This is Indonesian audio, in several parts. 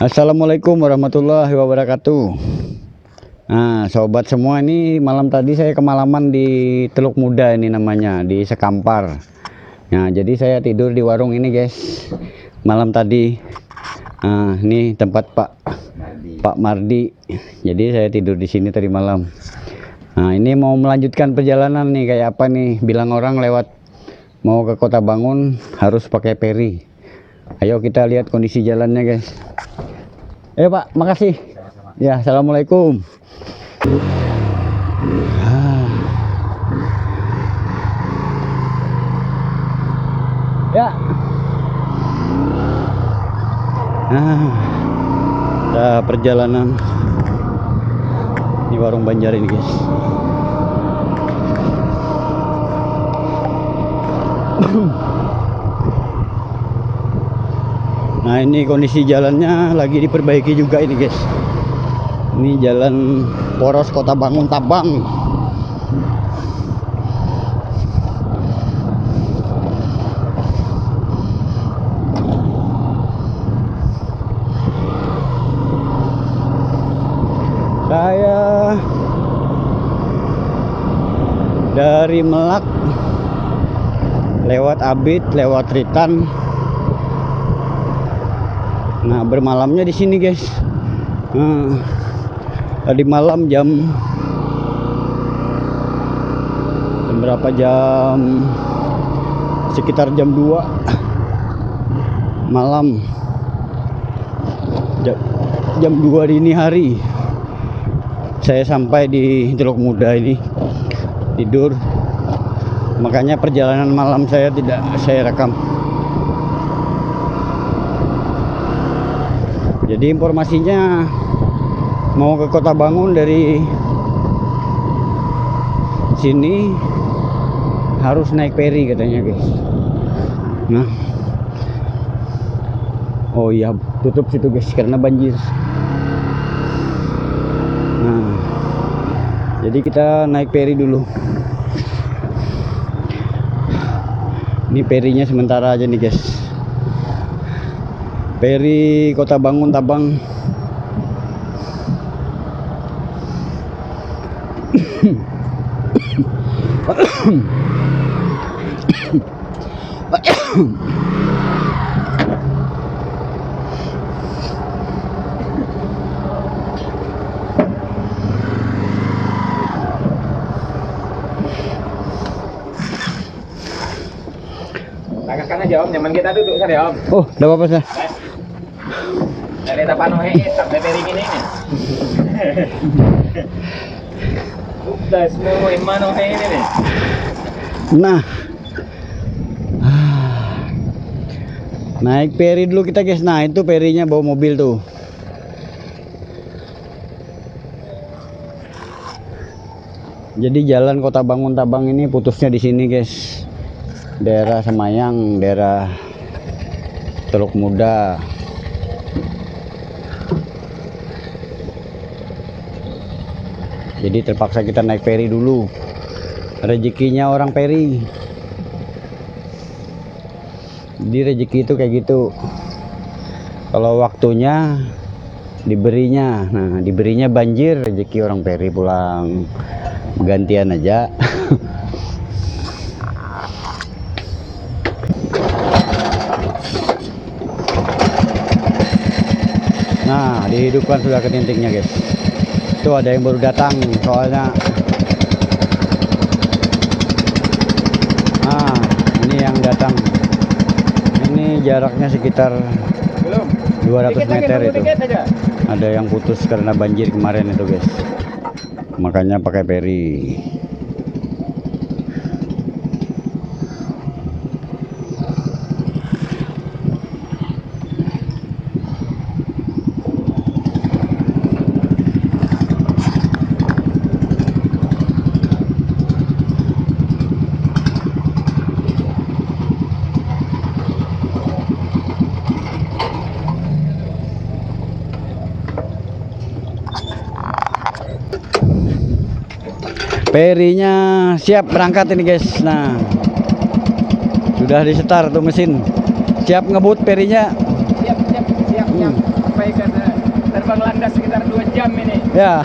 Assalamualaikum warahmatullahi wabarakatuh. Nah, sobat semua, ini malam tadi saya kemalaman di Teluk Muda, ini namanya di Sekampar. Nah, jadi saya tidur di warung ini guys malam tadi. Nah, ini tempat Pak Mardi. Jadi saya tidur di sini tadi malam. Nah, ini mau melanjutkan perjalanan nih, kayak apa nih, bilang orang lewat mau ke Kota Bangun harus pakai peri. Ayo kita lihat kondisi jalannya guys. Pak, makasih. Ya, assalamualaikum. Ya. Perjalanan di warung Banjar ini guys. Nah, ini kondisi jalannya lagi diperbaiki juga ini guys. Ini jalan poros Kota Bangun Tabang. Saya dari Melak lewat Abit, lewat Ritan. Nah, bermalamnya di sini guys. Tadi malam jam berapa, sekitar jam 2 malam, jam 2 dini hari saya sampai di Teluk Muda ini tidur. Makanya perjalanan malam saya tidak saya rekam. Jadi informasinya mau ke Kota Bangun dari sini harus naik peri katanya guys. Nah, oh iya, tutup situ guys karena banjir. Nah, jadi kita naik peri dulu. Ini perinya sementara aja nih guys. Peri Kota Bangun Tabang. Kakak aja om, nyaman kita duduk sana ya om. Oh, udah apa sih? Dari tapan sampai piring ini. Udah semua mana ini nih. Nah, naik peri dulu kita guys. Nah, itu perinya bawa mobil tuh. Jadi jalan Kota Bangun Tabang ini putusnya di sini guys. Daerah Semayang, daerah Teluk Muda. Jadi terpaksa kita naik peri dulu. Rezekinya orang peri. Jadi rezeki itu kayak gitu. Kalau waktunya diberinya. Nah, diberinya banjir, rezeki orang peri pulang. Gantian aja. Nah, dihidupkan sudah ketintingnya guys. Itu ada yang baru datang soalnya. Nah, ini yang datang. Ini jaraknya sekitar 200 meter itu. Ada yang putus karena banjir kemarin itu guys. Makanya pakai peri. Perinya siap berangkat ini guys. Nah, sudah di start tuh mesin, siap ngebut perinya. Siap. jam ini. Ya.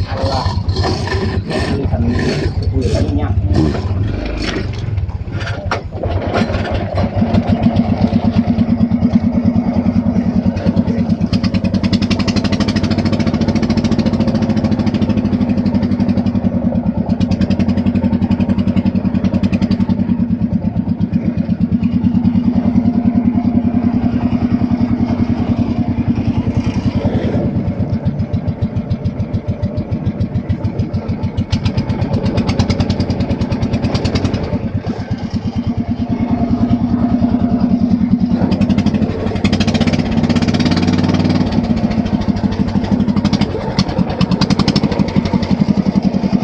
Allah. Tulisan minyak.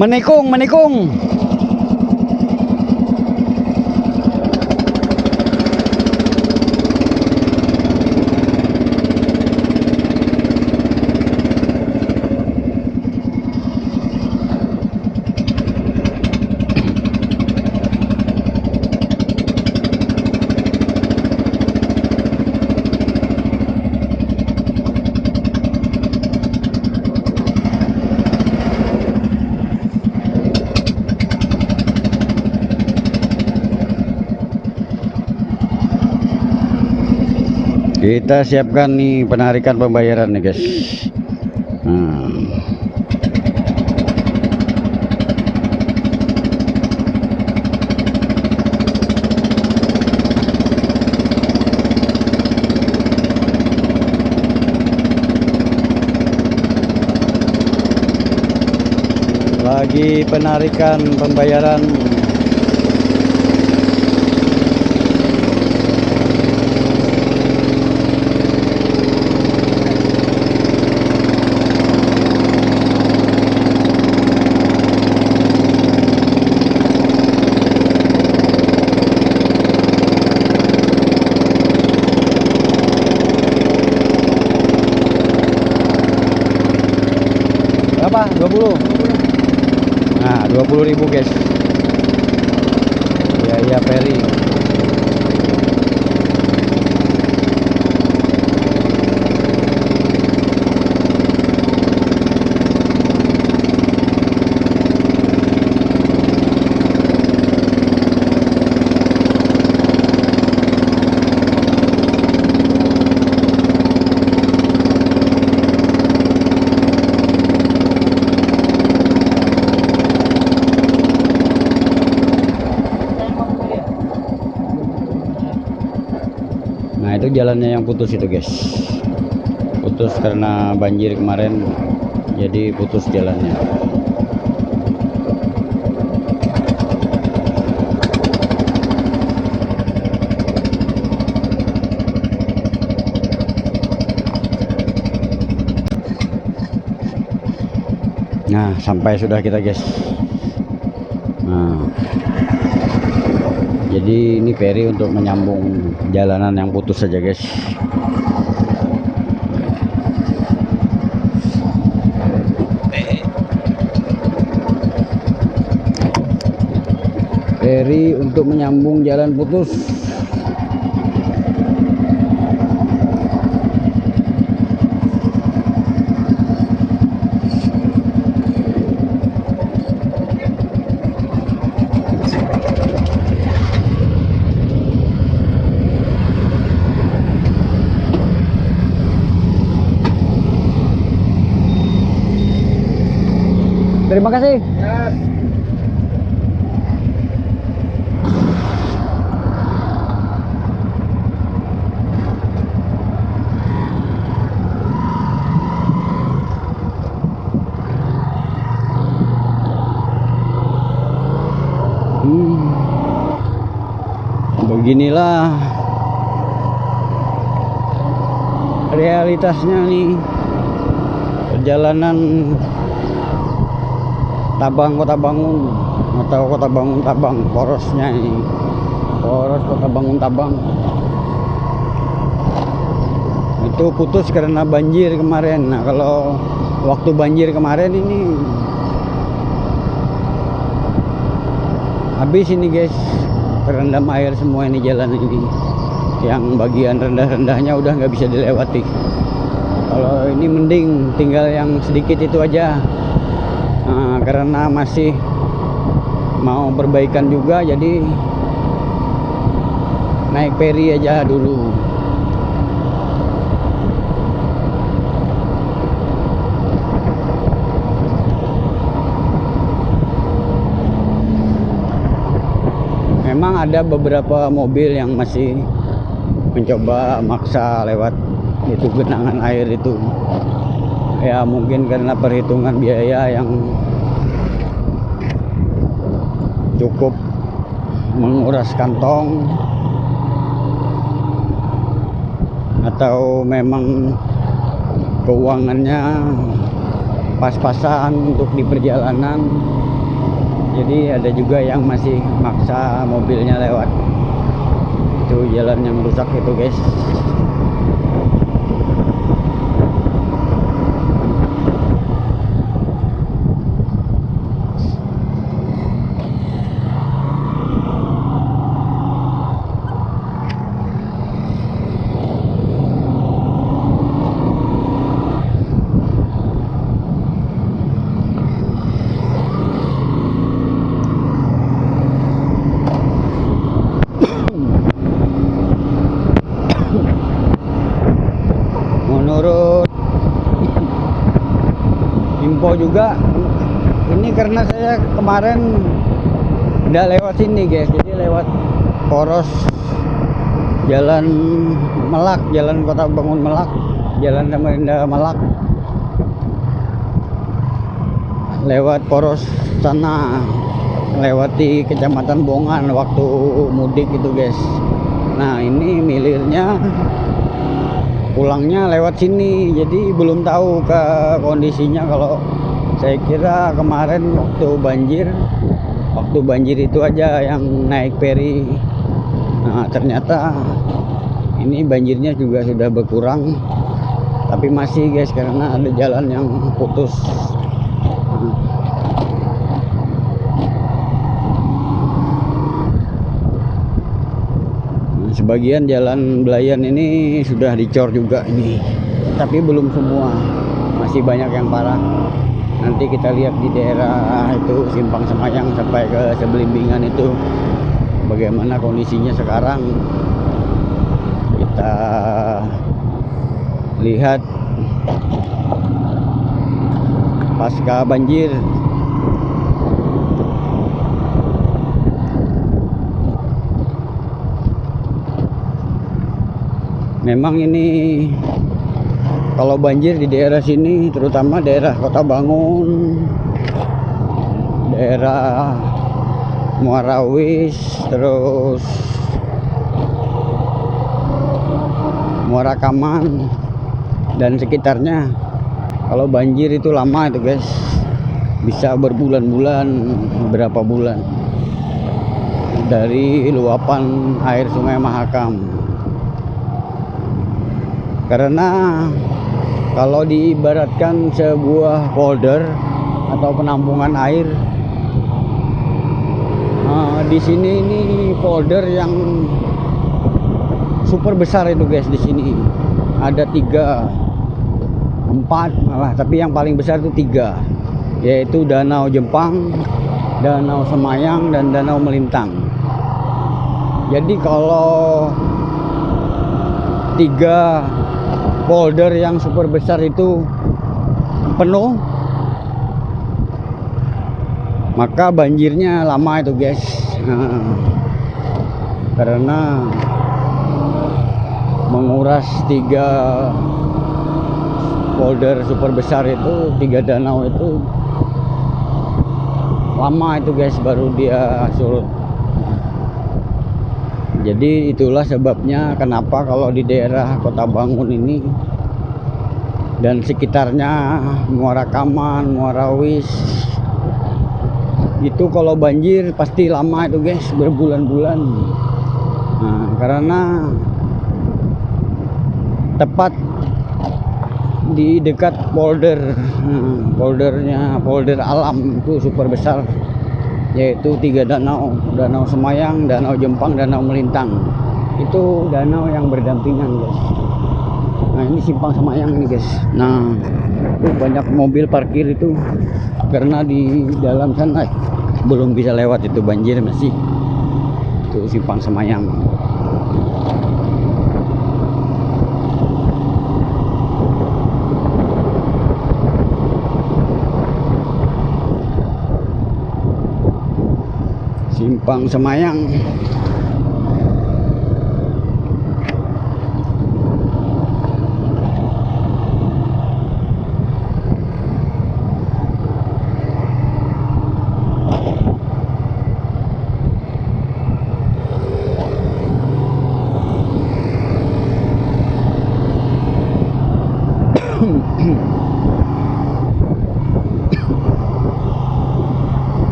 Menikung, menikung. Kita siapkan nih penarikan pembayaran nih guys. Lagi penarikan pembayaran. Berapa? 20. Nah, 20.000 guys. Biaya ferry. Nah, itu jalannya yang putus itu guys. Putus karena banjir kemarin, jadi putus jalannya. Nah, sampai sudah kita guys. Nah, jadi ini ferry untuk menyambung jalanan yang putus saja guys. Ferry untuk menyambung jalan putus. Terima kasih. Beginilah realitasnya nih perjalanan Tabang Kota Bangun atau Kota Bangun Tabang, porosnya ini, poros Kota Bangun Tabang. itu putus karena banjir kemarin. Nah kalau waktu banjir kemarin ini habis ini guys, terendam air semua ini jalan ini. Yang bagian rendah-rendahnya udah nggak bisa dilewati. Kalau ini mending tinggal yang sedikit itu aja. Nah, karena masih mau perbaikan juga, jadi naik feri aja dulu. Memang ada beberapa mobil yang masih mencoba maksa lewat itu genangan air itu. Ya mungkin karena perhitungan biaya yang cukup menguras kantong, atau memang keuangannya pas-pasan untuk di perjalanan. Jadi ada juga yang masih maksa mobilnya lewat itu jalan yang rusak itu guys. Menurut info juga ini, karena saya kemarin udah lewat sini guys, jadi lewat poros jalan Melak, jalan Kota Bangun Melak, jalan Samarinda Melak, lewat poros sana, lewati Kecamatan Bongan waktu mudik itu guys. Nah ini milirnya pulangnya lewat sini, jadi belum tahu ke kondisinya. Kalau saya kira kemarin waktu banjir itu aja yang naik feri. Nah ternyata ini banjirnya juga sudah berkurang, tapi masih guys karena ada jalan yang putus. Sebagian jalan belayan ini sudah dicor juga ini, tapi belum semua, masih banyak yang parah. Nanti kita lihat di daerah itu Simpang Semayang sampai ke Sebelimbingan itu bagaimana kondisinya sekarang. Kita lihat pasca banjir. Memang ini kalau banjir di daerah sini, terutama daerah Kota Bangun, daerah Muara Wis, terus Muara Kaman dan sekitarnya, kalau banjir itu lama itu guys, bisa berbulan-bulan, berapa bulan dari luapan air Sungai Mahakam. Karena kalau diibaratkan sebuah polder atau penampungan air, di sini ini polder yang super besar itu guys. Di sini ada 3, 4 malah, tapi yang paling besar itu 3, yaitu Danau Jempang, Danau Semayang, dan Danau Melintang. Jadi kalau 3 polder yang super besar itu penuh, maka banjirnya lama itu guys. Karena menguras 3 polder super besar itu, 3 danau itu lama itu guys, baru dia surut. Jadi itulah sebabnya kenapa kalau di daerah Kota Bangun ini dan sekitarnya, Muara Kaman, Muara Wis, itu kalau banjir pasti lama itu guys, berbulan-bulan. Nah, karena tepat di dekat polder. Polder alam itu super besar, yaitu 3 danau: Danau Semayang, Danau Jempang, Danau Melintang. Itu danau yang berdampingan, guys. Nah, ini Simpang Semayang nih, guys. Nah, itu banyak mobil parkir itu karena di dalam sana belum bisa lewat, itu banjir masih. Itu Simpang Semayang. Simpang Semayang.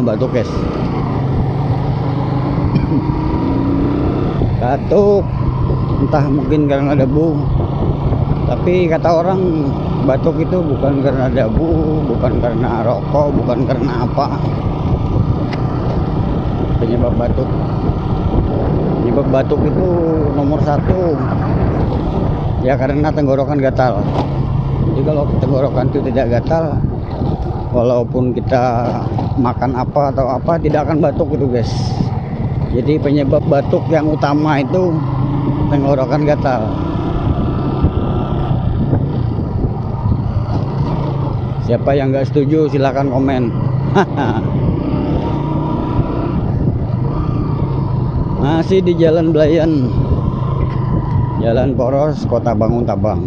Batuk, guys. Batuk, entah mungkin karena debu, tapi kata orang batuk itu bukan karena debu, bukan karena rokok, bukan karena apa. Penyebab batuk itu nomor 1 ya karena tenggorokan gatal. Jadi kalau tenggorokan itu tidak gatal, walaupun kita makan apa atau apa tidak akan batuk itu, guys. Jadi penyebab batuk yang utama itu tenggorokan gatal. Siapa yang nggak setuju silahkan komen. Masih di Jalan Belayan, Jalan Poros, Kota Banguntabang.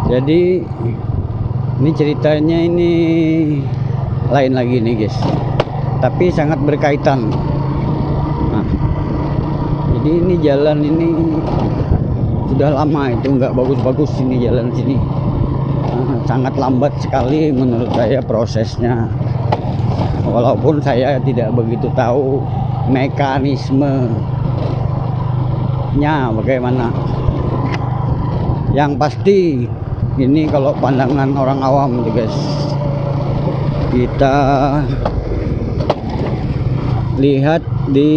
Jadi ini ceritanya ini lain lagi nih, guys, tapi sangat berkaitan. Nah, jadi ini jalan ini sudah lama itu nggak bagus-bagus, ini jalan sini. Nah, sangat lambat sekali menurut saya prosesnya, walaupun saya tidak begitu tahu mekanismenya bagaimana. Yang pasti ini kalau pandangan orang awam tuh, guys, kita lihat di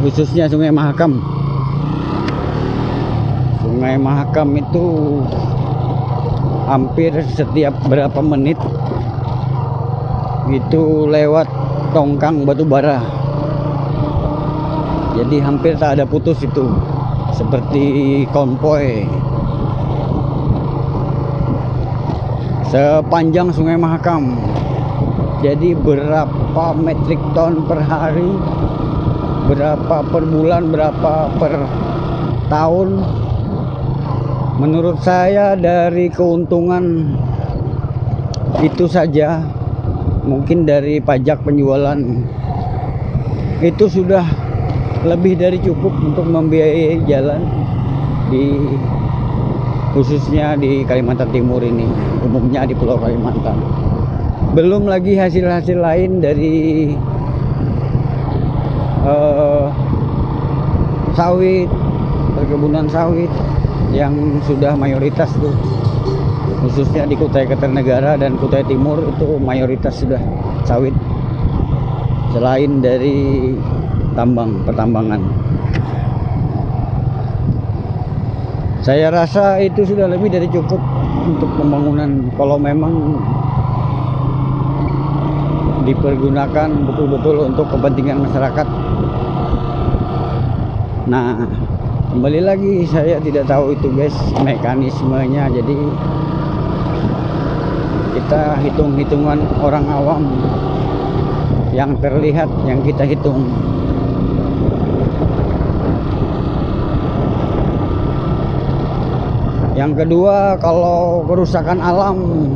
khususnya Sungai Mahakam. Sungai Mahakam itu hampir setiap berapa menit itu lewat tongkang batu bara. Jadi hampir tak ada putus itu, seperti konvoy sepanjang Sungai Mahakam. Jadi berapa metrik ton per hari, berapa per bulan, berapa per tahun. Menurut saya dari keuntungan itu saja, mungkin dari pajak penjualan, itu sudah lebih dari cukup untuk membiayai jalan di khususnya di Kalimantan Timur ini, umumnya di Pulau Kalimantan. Belum lagi hasil-hasil lain dari sawit, perkebunan sawit yang sudah mayoritas tuh, khususnya di Kutai Kartanegara dan Kutai Timur itu mayoritas sudah sawit, selain dari pertambangan. Saya rasa itu sudah lebih dari cukup untuk pembangunan kalau memang dipergunakan betul-betul untuk kepentingan masyarakat. Nah, kembali lagi saya tidak tahu itu guys mekanismenya, jadi kita hitung-hitungan orang awam yang terlihat yang kita hitung. Yang kedua, kalau kerusakan alam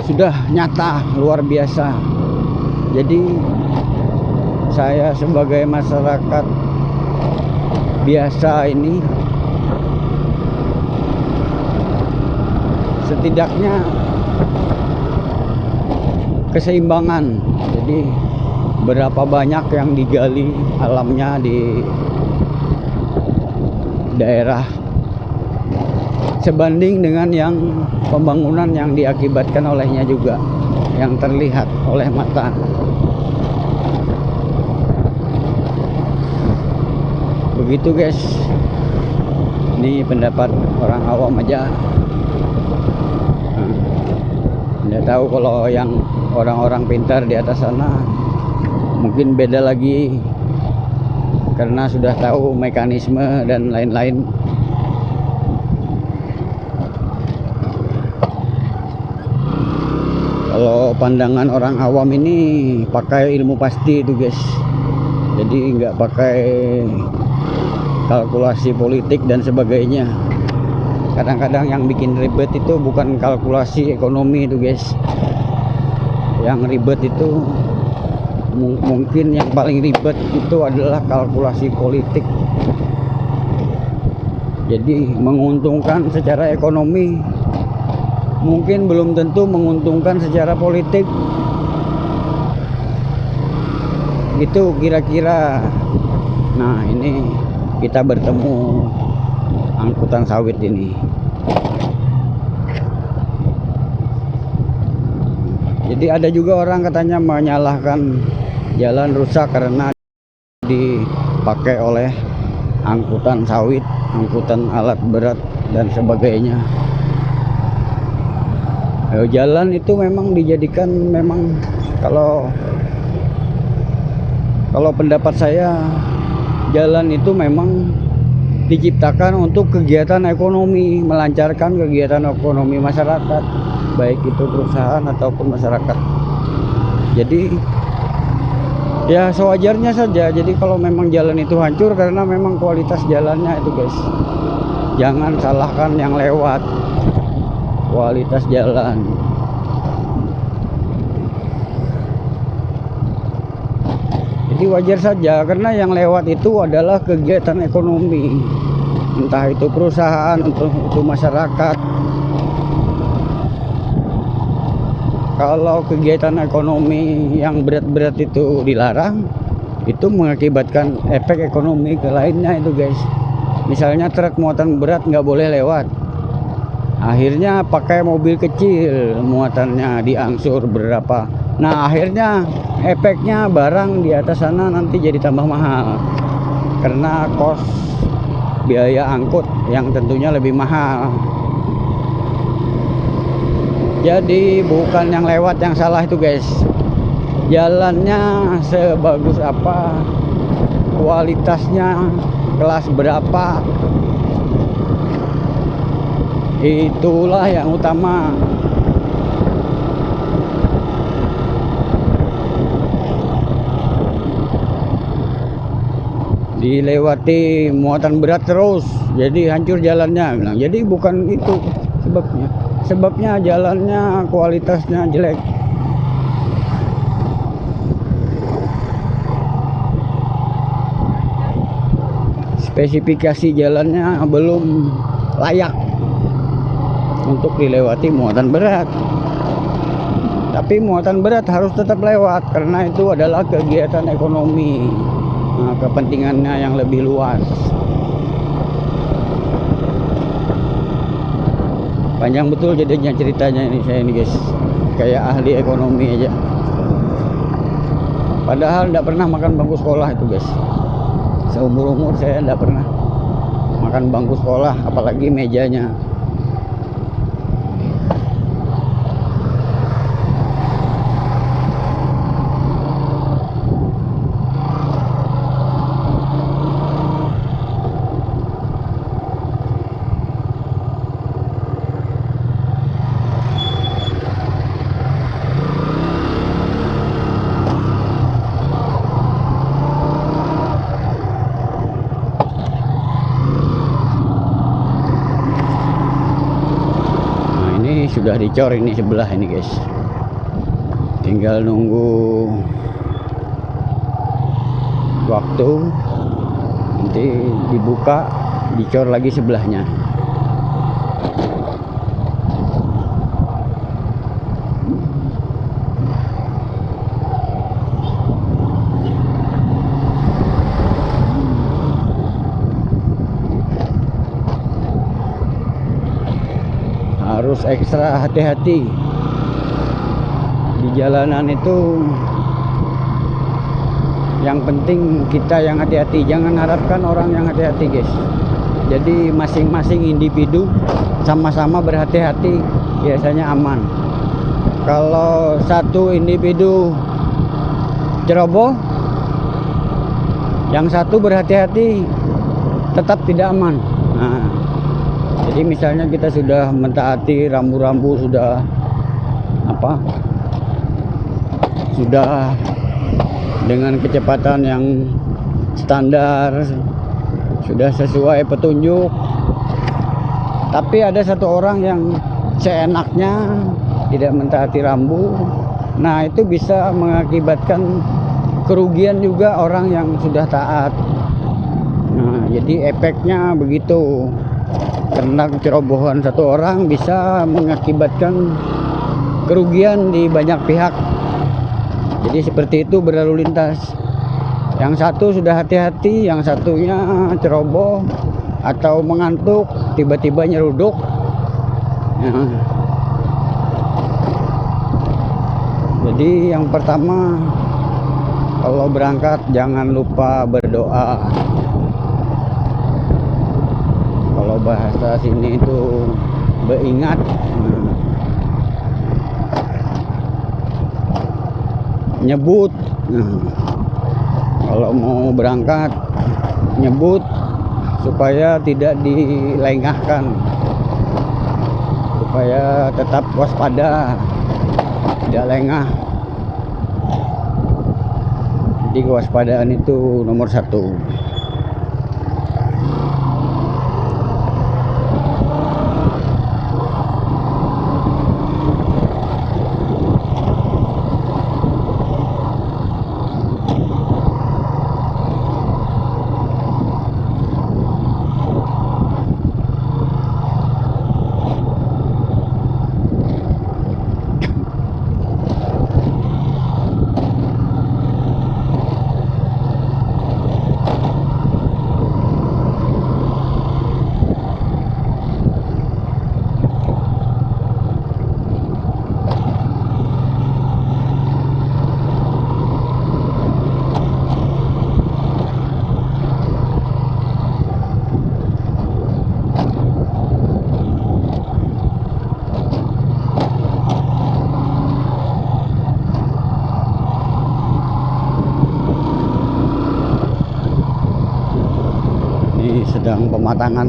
sudah nyata luar biasa. Jadi saya sebagai masyarakat biasa ini setidaknya keseimbangan. Jadi berapa banyak yang digali alamnya di daerah sebanding dengan yang pembangunan yang diakibatkan olehnya juga, yang terlihat oleh mata. Begitu guys, ini pendapat orang awam aja. Nggak tahu kalau yang orang-orang pintar di atas sana mungkin beda lagi, karena sudah tahu mekanisme dan lain-lain. Kalau pandangan orang awam ini pakai ilmu pasti itu guys, jadi nggak pakai kalkulasi politik dan sebagainya. Kadang-kadang yang bikin ribet itu bukan kalkulasi ekonomi itu guys, yang ribet itu mungkin yang paling ribet itu adalah kalkulasi politik. Jadi menguntungkan secara ekonomi mungkin belum tentu menguntungkan secara politik. Gitu kira-kira. Nah, ini kita bertemu angkutan sawit ini. Jadi ada juga orang katanya menyalahkan jalan rusak karena dipakai oleh angkutan sawit, angkutan alat berat dan sebagainya. Jalan itu memang dijadikan, memang kalau pendapat saya, jalan itu memang diciptakan untuk kegiatan ekonomi, melancarkan kegiatan ekonomi masyarakat, baik itu perusahaan ataupun masyarakat. Jadi ya sewajarnya saja. Jadi kalau memang jalan itu hancur karena memang kualitas jalannya itu guys, jangan salahkan yang lewat, kualitas jalan. Jadi wajar saja karena yang lewat itu adalah kegiatan ekonomi, entah itu perusahaan, itu masyarakat. Kalau kegiatan ekonomi yang berat-berat itu dilarang, itu mengakibatkan efek ekonomi ke lainnya itu guys. Misalnya truk muatan berat nggak boleh lewat, akhirnya pakai mobil kecil, muatannya diangsur berapa. Nah, akhirnya efeknya barang di atas sana nanti jadi tambah mahal karena kos biaya angkut yang tentunya lebih mahal. Jadi bukan yang lewat yang salah itu guys, jalannya sebagus apa, kualitasnya kelas berapa, itulah yang utama. Dilewati muatan berat terus, jadi hancur jalannya bilang. Jadi bukan itu sebabnya jalannya kualitasnya jelek. Spesifikasi jalannya belum layak untuk dilewati muatan berat. Tapi muatan berat harus tetap lewat karena itu adalah kegiatan ekonomi. Nah, kepentingannya yang lebih luas. Panjang betul jadinya ceritanya ini saya ini guys, kayak ahli ekonomi aja. Padahal tidak pernah makan bangku sekolah itu guys. Seumur-umur saya tidak pernah makan bangku sekolah, apalagi mejanya. Sudah dicor ini sebelah ini guys, tinggal nunggu waktu nanti dibuka dicor lagi sebelahnya. Harus ekstra hati-hati di jalanan itu. Yang penting kita yang hati-hati, jangan harapkan orang yang hati-hati guys. Jadi masing-masing individu sama-sama berhati-hati, biasanya aman. Kalau satu individu ceroboh, yang satu berhati-hati, tetap tidak aman. Nah, jadi misalnya kita sudah mentaati rambu-rambu, sudah sudah dengan kecepatan yang standar, sudah sesuai petunjuk, tapi ada satu orang yang seenaknya tidak mentaati rambu. Nah, itu bisa mengakibatkan kerugian juga orang yang sudah taat. Nah, jadi efeknya begitu. Karena kecerobohan satu orang bisa mengakibatkan kerugian di banyak pihak. Jadi seperti itu berlalu lintas. Yang satu sudah hati-hati, yang satunya ceroboh atau mengantuk, tiba-tiba nyeruduk. Nah, jadi yang pertama, kalau berangkat jangan lupa berdoa. Kalau bahasa sini itu beingat. Nyebut. Kalau mau berangkat nyebut supaya tidak dilengahkan, supaya tetap waspada, tidak lengah. Jadi kewaspadaan itu nomor satu. sedang pematangan.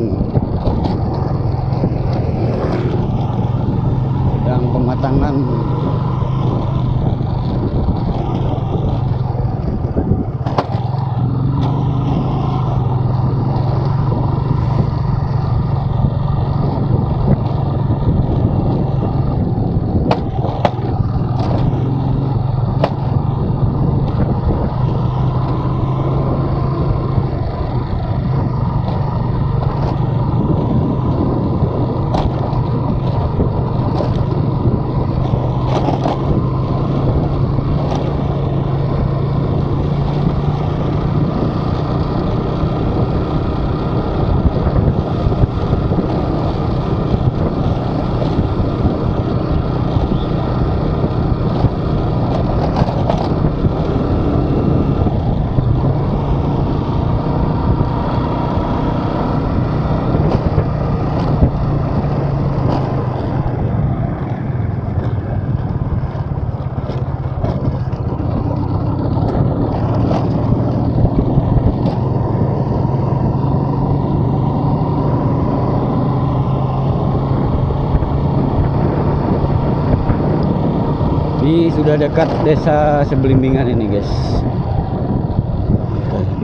Ini sudah dekat desa Sebelimbingan ini guys.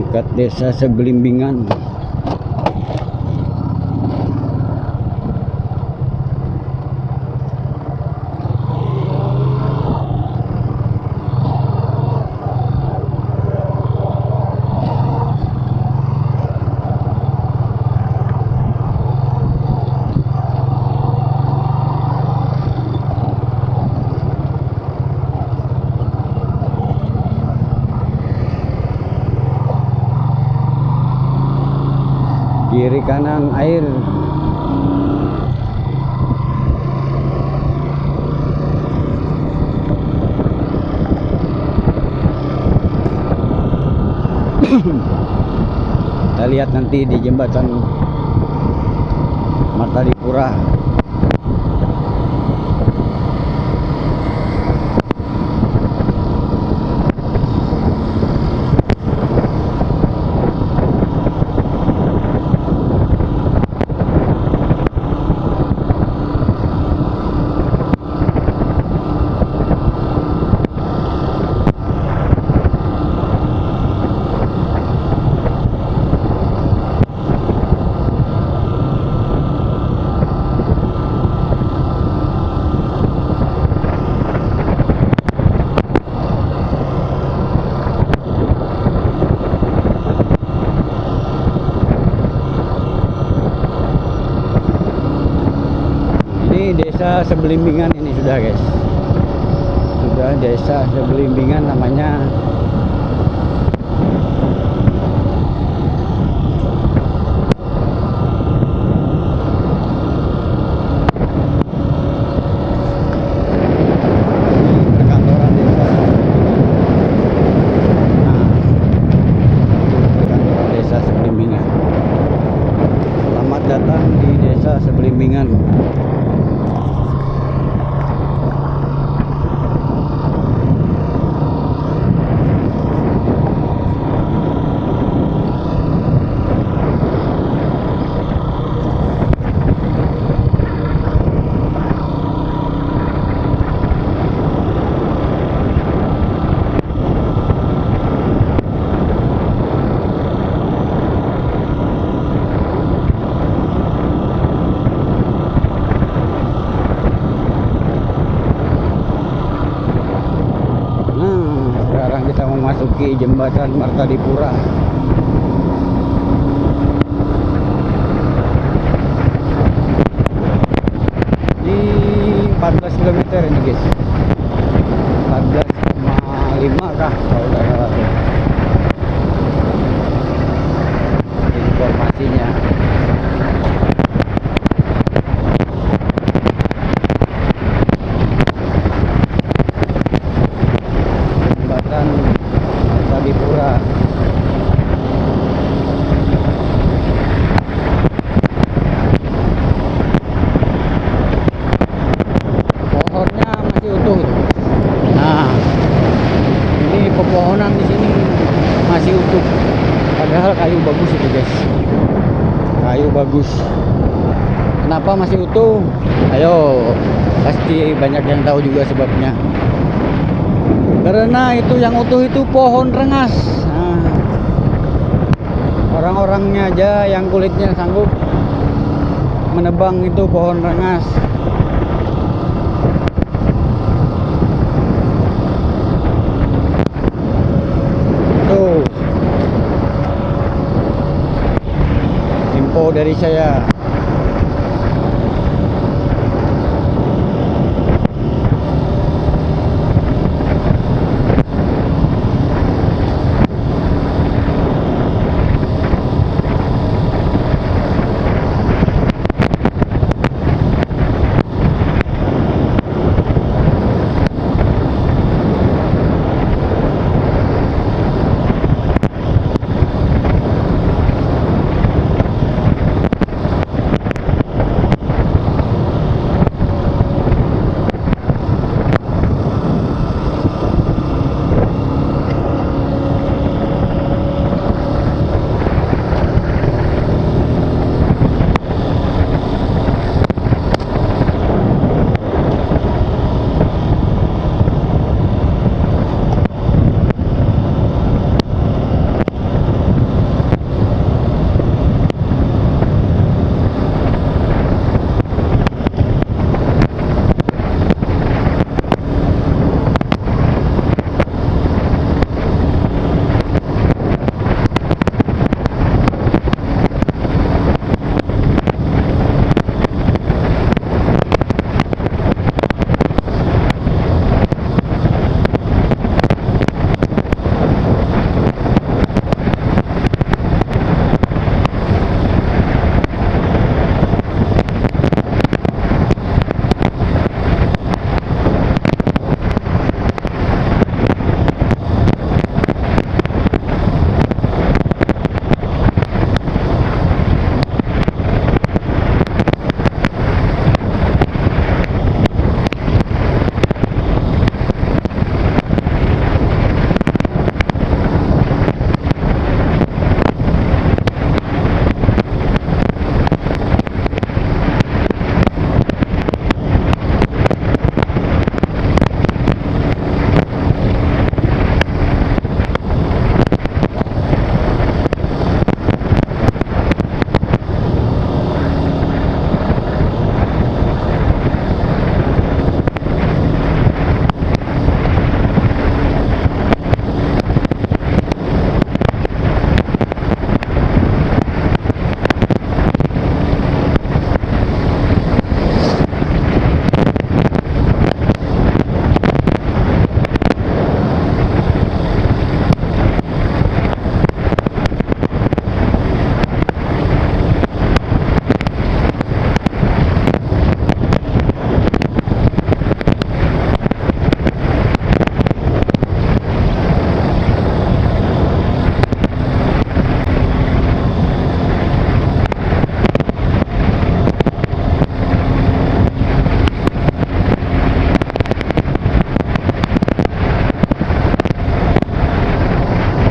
Dekat desa Sebelimbingan. Kiri kanan air. Kita lihat nanti di jembatan Martadipura. Desa Sebelimbingan ini sudah guys, sudah desa Sebelimbingan namanya. Perkantoran desa. Perkantoran desa Sebelimbingan. Selamat datang di desa Sebelimbingan. Kita memasuki jembatan Martadipura. Di 14 km ini guys, 14,5 kah kalau tidak salah tuh informasinya. Martadipura. Pohonnya masih utuh. Nah, ini pepohonan di sini masih utuh. Padahal kayu bagus itu guys. kayu bagus. Kenapa masih utuh? Ayo, pasti banyak yang tahu juga sebabnya. Karena itu yang utuh itu pohon rengas. Nah, orang-orangnya aja yang kulitnya sanggup menebang itu pohon rengas. Tuh, info dari saya.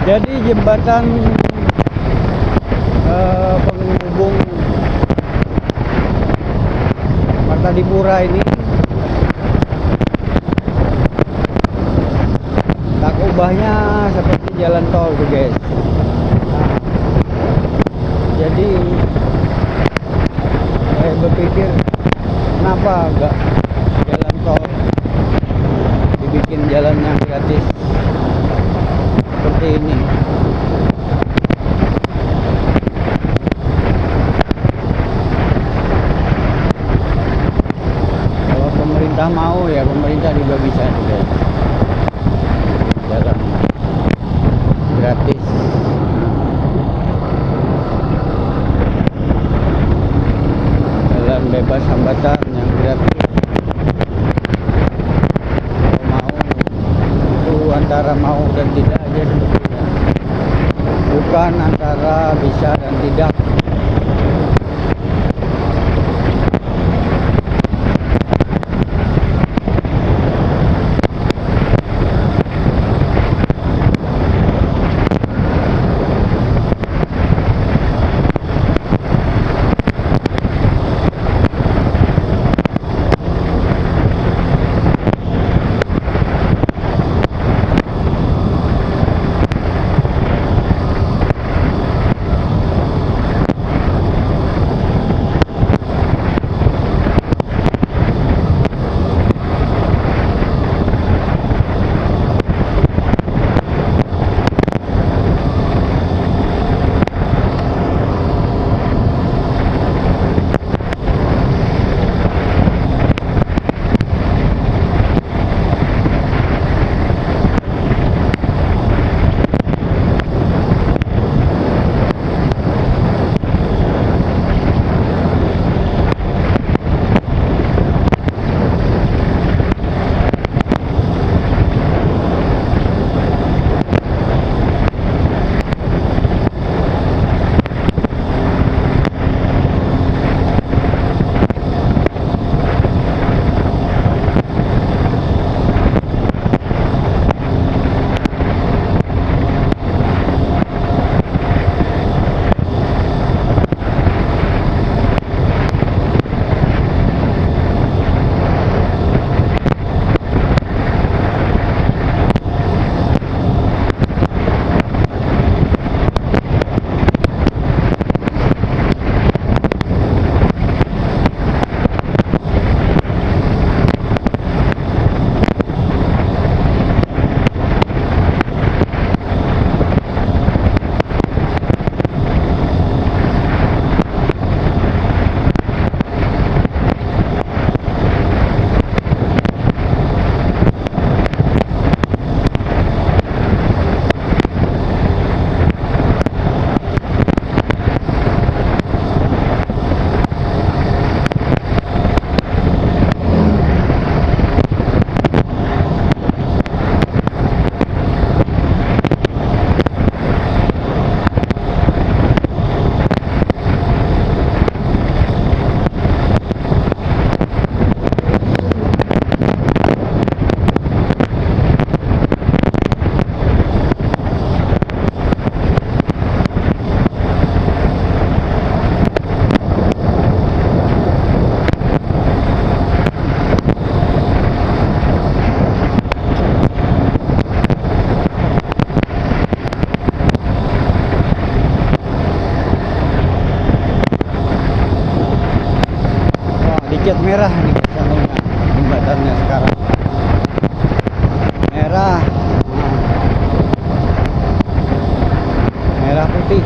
Jadi jembatan penghubung Martadipura ini tak ubahnya seperti jalan tol tuh guys. Nah, jadi saya berpikir kenapa enggak jalan tol dibikin jalan yang gratis seperti ini. Kalau pemerintah mau ya pemerintah juga bisa guys, jalan gratis. Jalan bebas hambatan yang gratis. Kalau mau itu antara mau dan tidak aja sebetulnya, bukan antara bisa dan tidak. dicat merah nih anunya, jembatannya sekarang merah. Merah putih,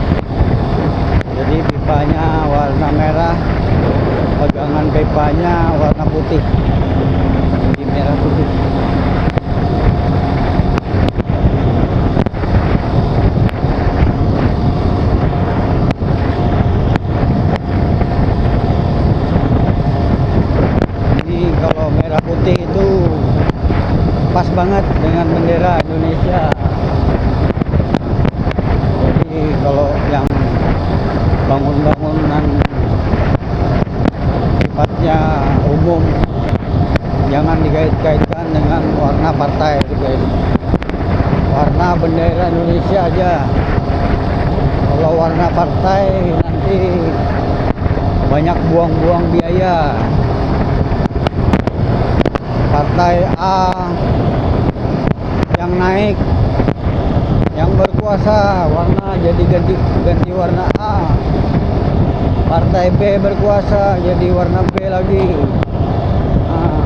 jadi pipanya warna merah, pegangan pipanya warna putih, jadi merah putih. Ini kalau merah putih itu pas banget dengan bendera Indonesia. Jadi kalau yang bangunan sifatnya umum jangan dikait-kaitkan dengan warna partai itu guys. Warna bendera Indonesia aja. Kalau warna partai nanti banyak buang-buang biaya. Partai A yang naik, yang berkuasa, warna jadi ganti warna A. Partai B berkuasa jadi warna B lagi. Nah,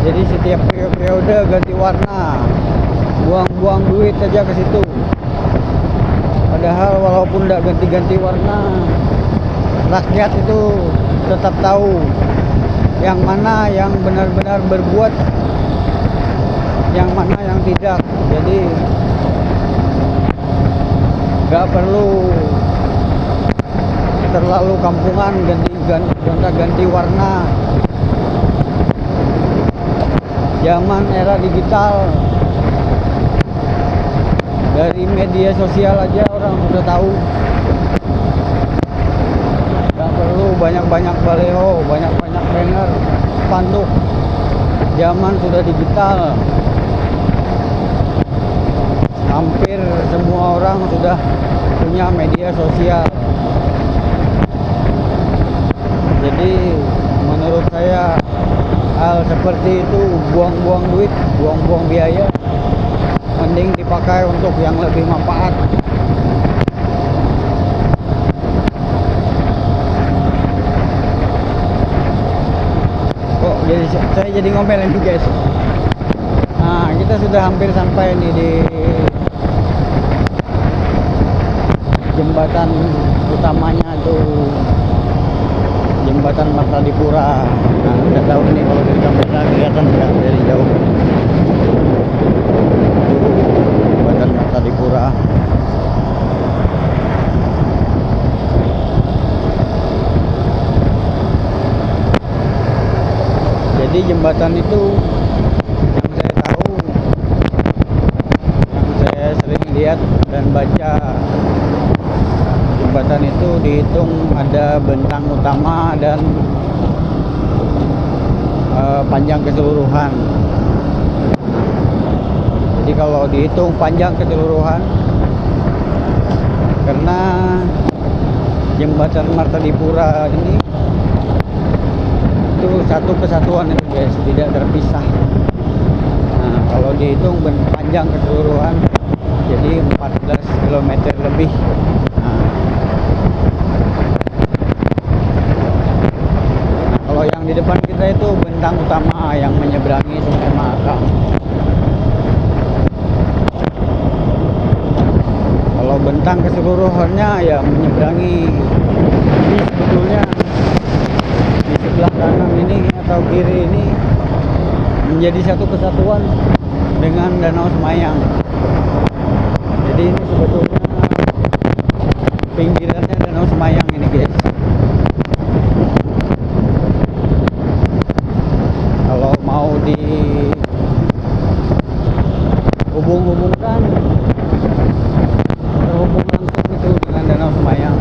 jadi setiap periode ganti warna, buang-buang duit aja ke situ. Padahal walaupun tidak ganti-ganti warna, rakyat itu tetap tahu yang mana yang benar-benar berbuat, yang mana yang tidak. Jadi nggak perlu terlalu kampungan ganti warna. Zaman era digital, dari media sosial aja orang sudah tahu. Nggak perlu banyak-banyak baleho, banyak-banyak banner, spanduk. Zaman sudah digital, hampir semua orang sudah punya media sosial. Jadi menurut saya hal seperti itu buang-buang duit, buang-buang biaya, mending dipakai untuk yang lebih manfaat. Kok jadi saya jadi ngomel ini guys. Nah, kita sudah hampir sampai nih di jembatan utamanya tuh, jembatan Martadipura. Nah, udah tahu nih kalau dari kamera kelihatan nggak dari jauh. Jembatan Martadipura. Jadi jembatan itu yang saya tahu, yang saya sering lihat dan baca, jembatan itu dihitung ada bentang utama dan panjang keseluruhan. Jadi kalau dihitung panjang keseluruhan, karena jembatan Martadipura ini itu satu kesatuan itu guys, tidak terpisah. Nah, kalau dihitung panjang keseluruhan jadi 14 km lebih. Nah, kalau yang di depan kita itu bentang utama yang menyeberangi Sungai Mahakam. Kalau bentang keseluruhannya ya menyeberangi ini, sebetulnya di sebelah kanan ini atau kiri ini menjadi satu kesatuan dengan Danau Semayang. Jadi ini sebetulnya pinggirannya Danau Semayang ini guys. Kalau mau dihubung-hubungkan, terhubung langsung itu dengan Danau Semayang.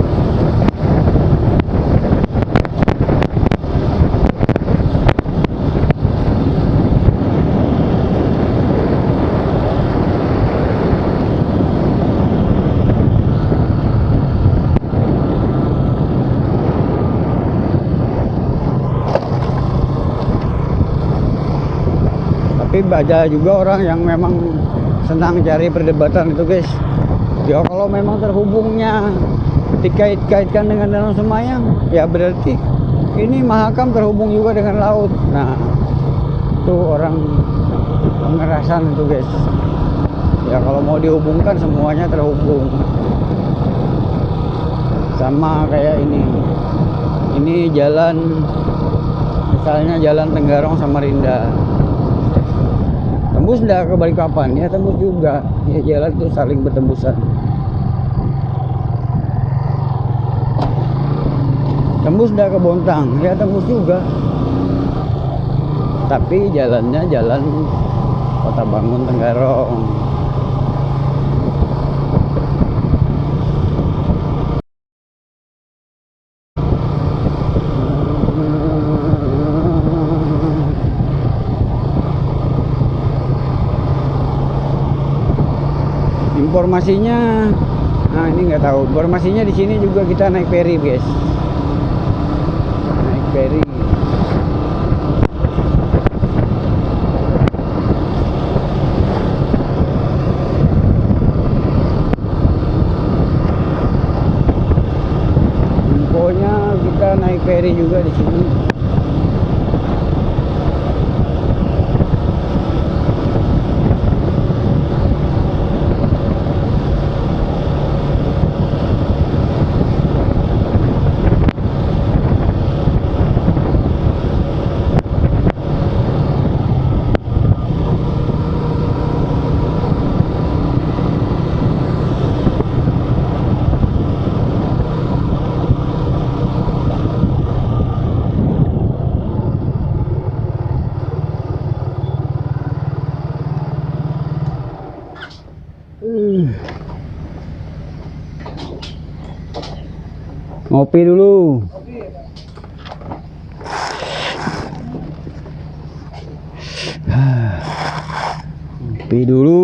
Tapi ada juga orang yang memang senang cari perdebatan itu guys. Ya kalau memang terhubungnya dikait-kaitkan dengan Danau Semayang, ya berarti ini Mahakam terhubung juga dengan laut. Nah, itu orang Pengerasan itu guys. Ya kalau mau dihubungkan semuanya terhubung. Sama kayak ini. Ini jalan, misalnya jalan Tenggarong Samarinda. Tembus enggak ke Balikpapan? Ya tembus juga. Ya jalan itu saling bertembusan. Tembus enggak ke Bontang? Ya tembus juga. Tapi jalannya jalan Kota Bangun Tenggarong. Informasinya, nah ini nggak tahu. Informasinya di sini juga kita naik ferry, guys. Naik ferry. Infonya kita naik ferry juga di sini. Ngopi dulu. Ngopi dulu.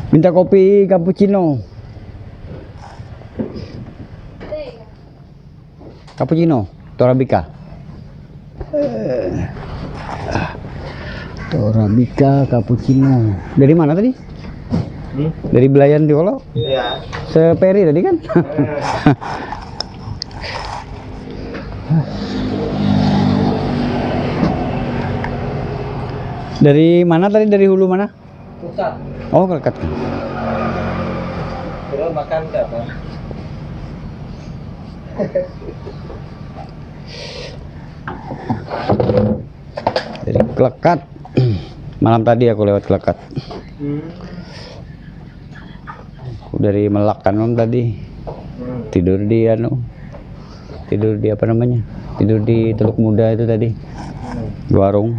Minta kopi cappuccino. Cappuccino, Torabika. Torabika cappuccino. Dari mana tadi? Dari Belayan Diolo? Iya. Seperi tadi kan? Dari mana tadi? Dari hulu mana? Pusat. Oh, Kelkat. Terus makan ke apa? Dari Kelkat. Malam tadi aku lewat Kelkat. Aku dari Melak kan Om tadi. Tidur di tidur di apa namanya? Tidur di Teluk Muda itu tadi. Di warung.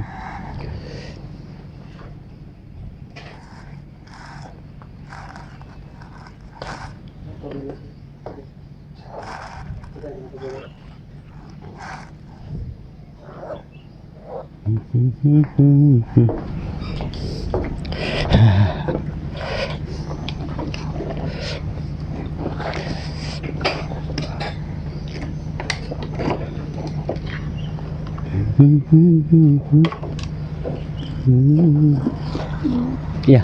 Ya.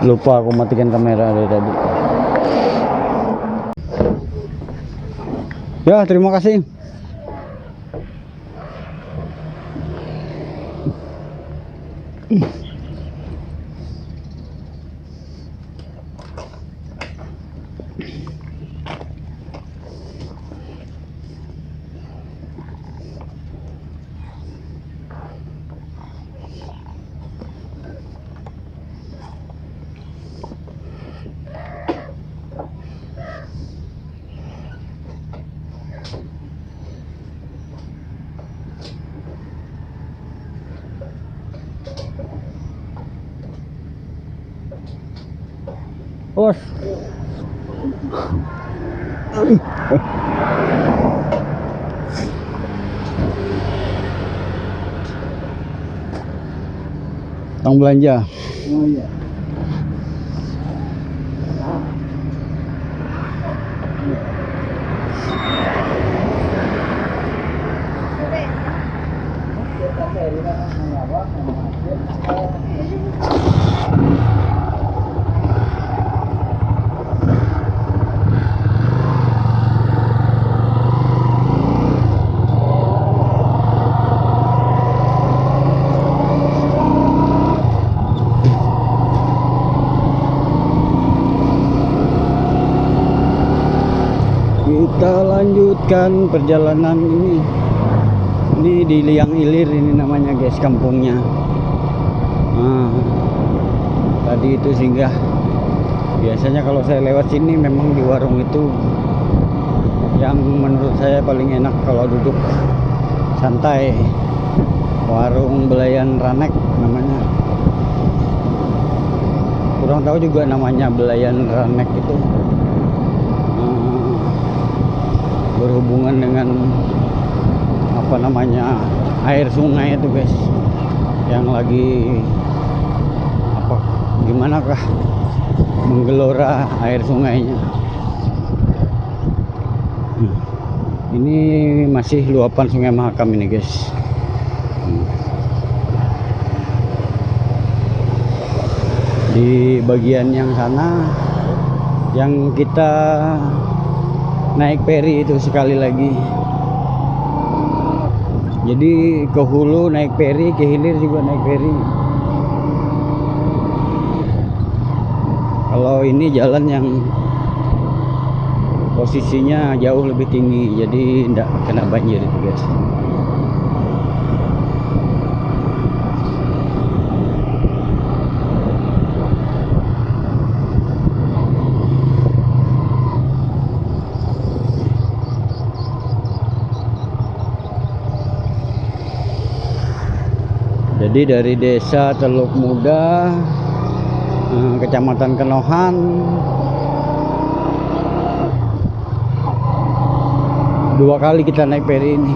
Lupa aku matikan kamera dari tadi. Ya, terima kasih. Bos. Tong belanja. Oh iya. Kita lanjutkan perjalanan ini. Ini di Liang Ilir ini namanya guys, kampungnya. Nah, tadi itu singgah. Biasanya kalau saya lewat sini memang di warung itu yang menurut saya paling enak kalau duduk santai. Warung Belayan Ranek namanya. Kurang tahu juga namanya Belayan Ranek itu. Berhubungan dengan apa namanya air sungai itu guys, yang lagi apa gimana kah menggelora air sungainya. Ini masih luapan Sungai Mahakam ini guys. Di bagian yang sana yang kita naik feri itu sekali lagi. Jadi ke hulu naik feri, ke hilir juga naik feri. Kalau ini jalan yang posisinya jauh lebih tinggi, jadi tidak kena banjir itu guys. Jadi dari desa Teluk Muda, Kecamatan Kenohan, dua kali kita naik feri ini.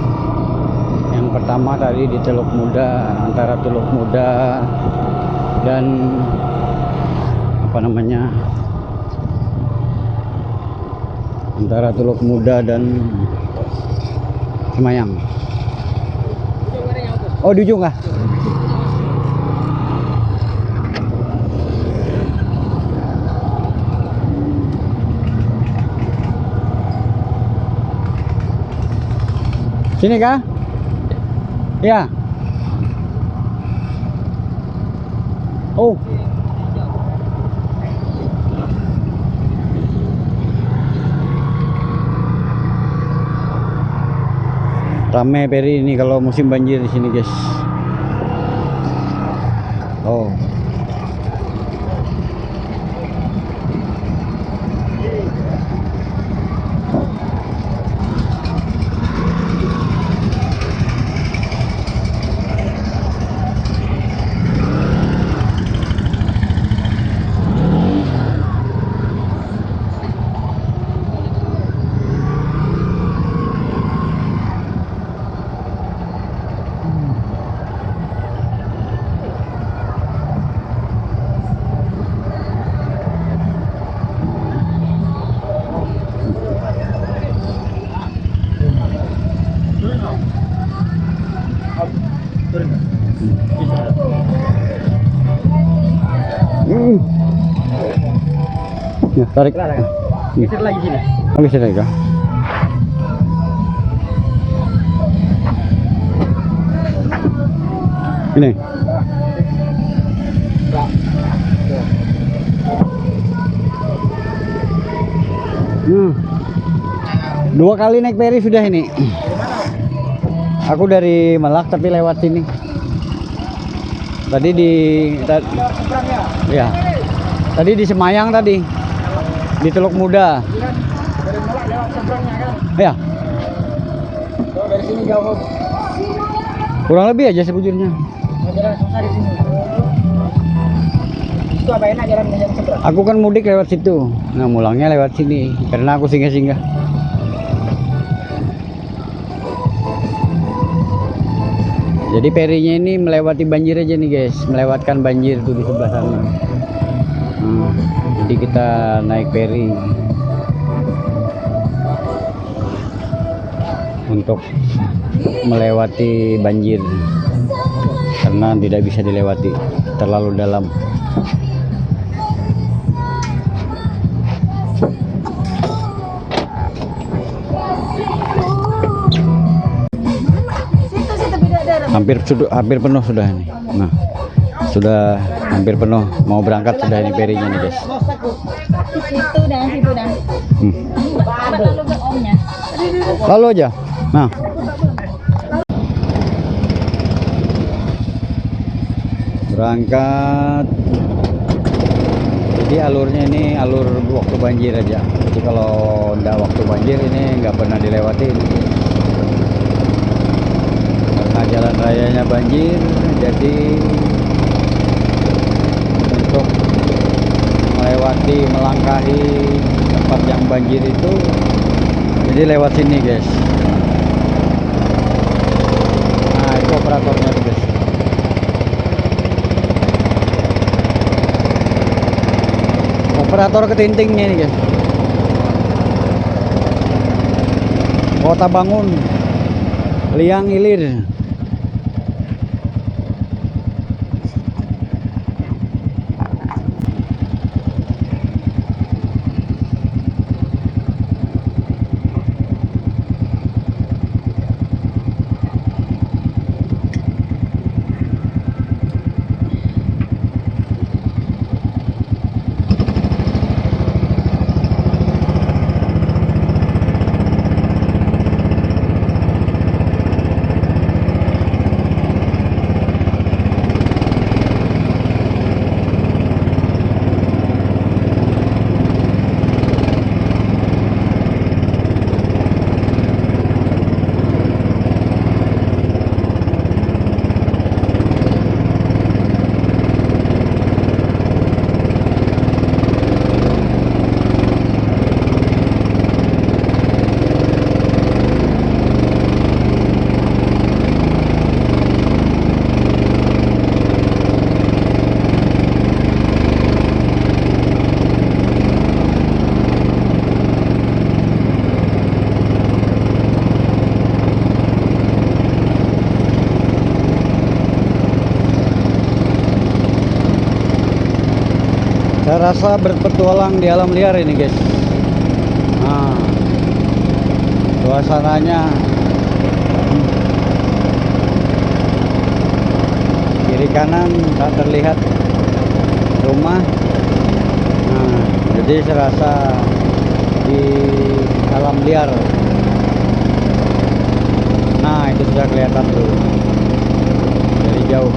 Yang pertama tadi di Teluk Muda, antara Teluk Muda dan apa namanya, antara Teluk Muda dan Semayang. Oh, di ujung kah? Sini kah? Ya. Oh. Rame feri ini kalau musim banjir di sini, guys. Oh. Ya, tarik. Geser lagi sini. Oh, geser lagi kah? Ini. Dua kali naik feri sudah ini. Aku dari Melak tapi lewat sini. Tadi di ya. Tadi di Semayang tadi. Di Teluk Muda. Dari Melak lewat seberangnya kan? Ya. Kalau dari sini jauh. Kurang lebih aja sebujurnya. Jalan susah di sini. Itu apa enak jalan seberang? Aku kan mudik lewat situ. Nah, mulangnya lewat sini karena aku singgah-singgah. Jadi ferinya ini melewati banjir aja nih guys, melewatkan banjir tuh di sebelah sana. Jadi kita naik feri untuk melewati banjir karena tidak bisa dilewati, terlalu dalam. Hampir penuh sudah ini. Nah, sudah hampir penuh, mau berangkat sudah ini ferinya nih guys. Situ dan lalu ke omnya. Lalu aja. Nah, berangkat. Jadi alurnya ini alur waktu banjir aja. Jadi kalau enggak waktu banjir ini nggak pernah dilewati. Karena jalan rayanya banjir, jadi untuk melewati, melangkahi tempat yang banjir itu, jadi lewat sini guys. Nah, itu operatornya tuh guys. Operator ketintingnya ini guys. Kota Bangun, Liang Ilir. Saya rasa berpetualang di alam liar ini guys. Nah, suasananya kiri kanan tak terlihat rumah. Nah, jadi saya rasa di alam liar. Nah, itu sudah kelihatan tuh dari jauh.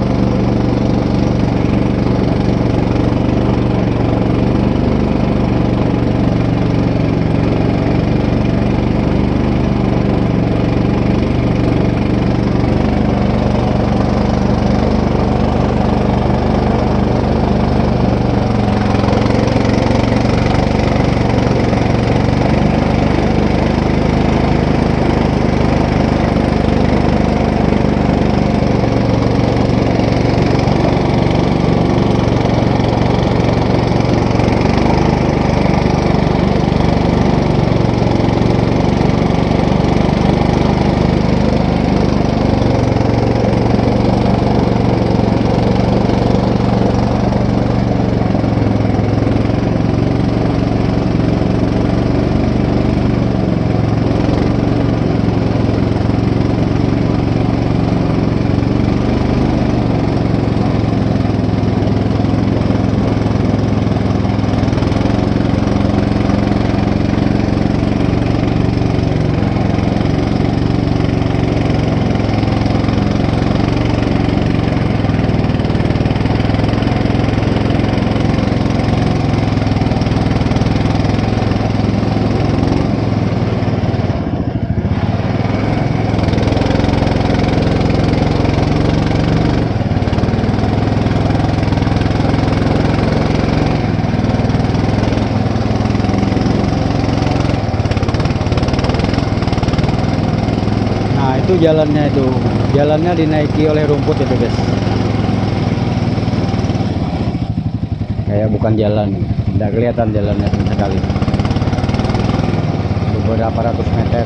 Itu jalannya itu. Jalannya dinaiki oleh rumput itu guys. Kayak bukan jalan, tidak kelihatan jalannya sama sekali. Beberapa ratus meter.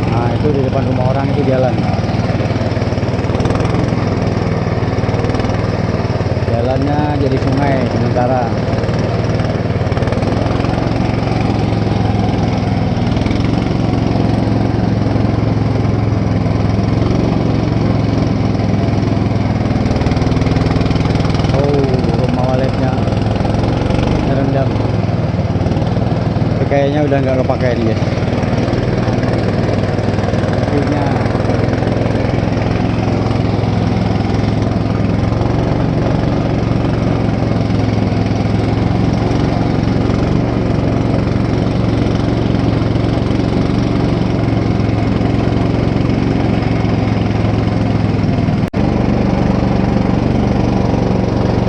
Nah itu di depan rumah orang itu jalan. Jalannya jadi sungai sementara. Kayaknya udah nggak kepake nih guys. Akhirnya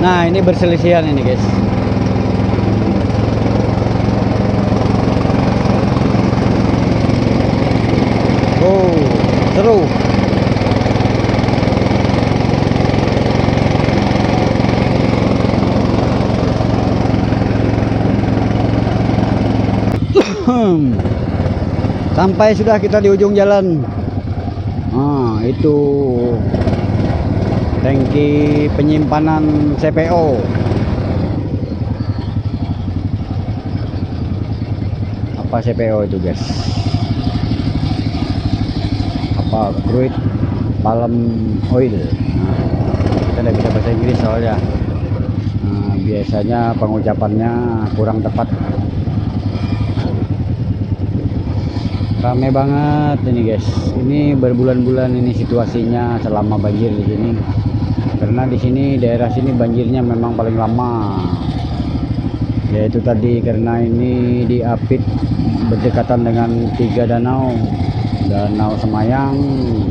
nah ini berselisihan ini guys. Oh, seru. Sampai sudah kita di ujung jalan. Nah, itu tangki penyimpanan CPO. Apa CPO itu, guys? Apa crude palm oil? Nah, kita tidak bisa bahasa Inggris soalnya. Nah, biasanya pengucapannya kurang tepat. Rame banget ini guys. Ini berbulan-bulan ini situasinya selama banjir di sini. Karena di sini daerah sini banjirnya memang paling lama. Yaitu tadi karena ini diapit berdekatan dengan 3 danau. Danau Semayang,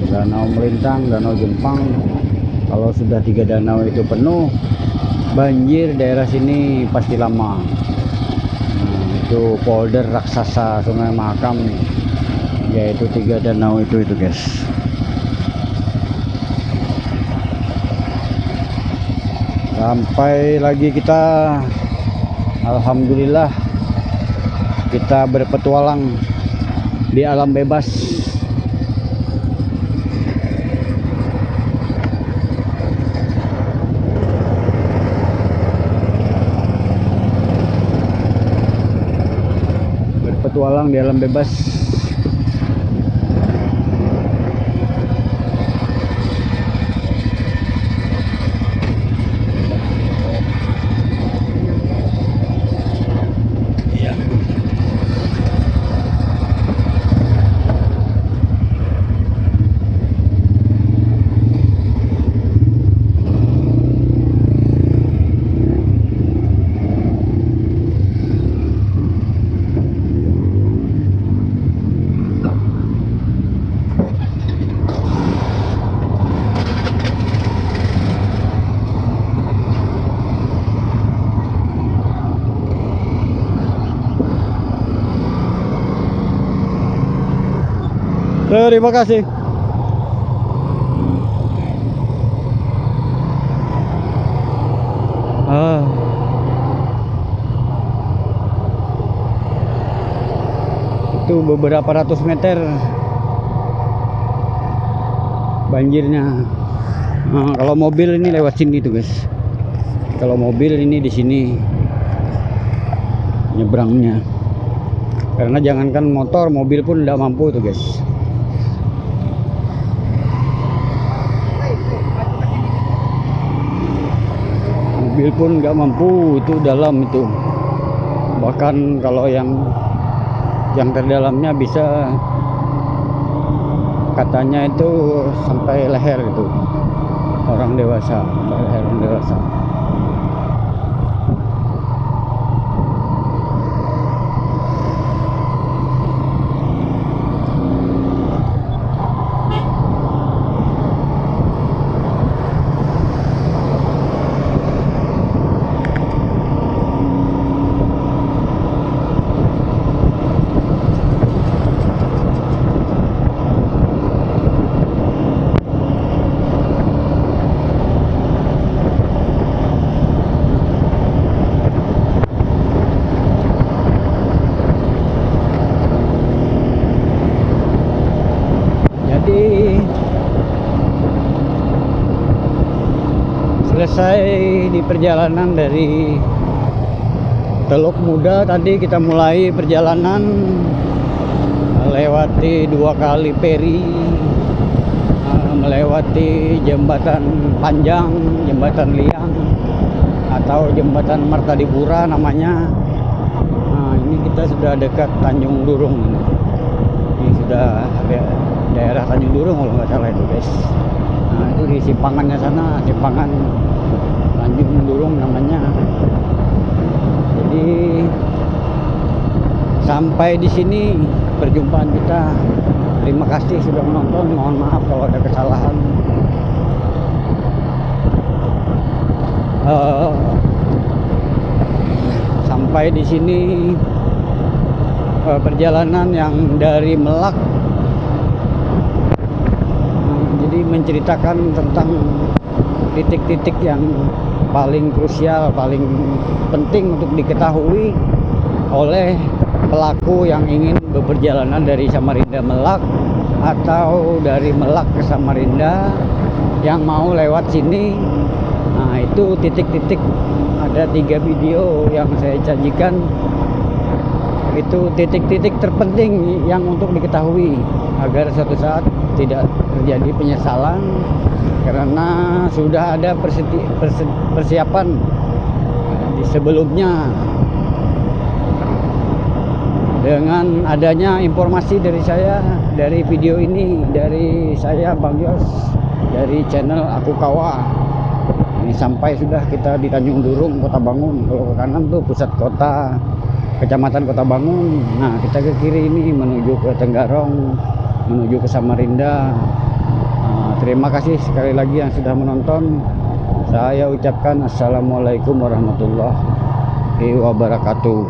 Danau Melintang, Danau Jempang. Kalau sudah 3 danau itu penuh, banjir daerah sini pasti lama. Nah, itu polder raksasa Sungai Mahakam, yaitu 3 danau itu guys. Sampai lagi kita, alhamdulillah kita berpetualang di alam bebas. Berpetualang di alam bebas. Terima kasih. Itu beberapa ratus meter banjirnya. Nah, kalau mobil ini lewat sini tuh guys. Kalau mobil ini di sini nyebrangnya. Karena jangankan motor, mobil pun tidak mampu tuh guys. Mobil pun nggak mampu, itu dalam itu. Bahkan kalau yang terdalamnya bisa katanya itu sampai leher itu orang dewasa, sampai leher orang dewasa. selesai di perjalanan dari Teluk Muda. Tadi kita mulai perjalanan melewati 2 kali peri, melewati jembatan panjang, jembatan liang atau jembatan Martadipura namanya. Nah, ini kita sudah dekat Tanjung Durung. Ini sudah daerah Tanjung Durung kalau nggak salah itu, guys. Nah, itu di simpangannya sana, simpangan Tanjung Durung namanya. Jadi sampai di sini perjumpaan kita. Terima kasih sudah menonton. Mohon maaf kalau ada kesalahan. Sampai di sini perjalanan yang dari Melak. Jadi menceritakan tentang titik-titik yang paling krusial, paling penting untuk diketahui oleh pelaku yang ingin berperjalanan dari Samarinda Melak atau dari Melak ke Samarinda yang mau lewat sini. Nah, itu titik-titik, ada 3 video yang saya sajikan. Itu titik-titik terpenting yang untuk diketahui agar suatu saat tidak terjadi penyesalan, karena sudah ada persiapan di sebelumnya. Dengan adanya informasi dari saya, dari video ini, dari saya Bang Yos, dari channel Aku Kawa. Ini sampai sudah kita di Tanjung Durung, Kota Bangun. Kalau ke kanan tuh pusat kota, Kecamatan Kota Bangun. Nah, kita ke kiri ini menuju ke Tenggarong, menuju ke Samarinda. Terima kasih sekali lagi yang sudah menonton. Saya ucapkan assalamualaikum warahmatullahi wabarakatuh.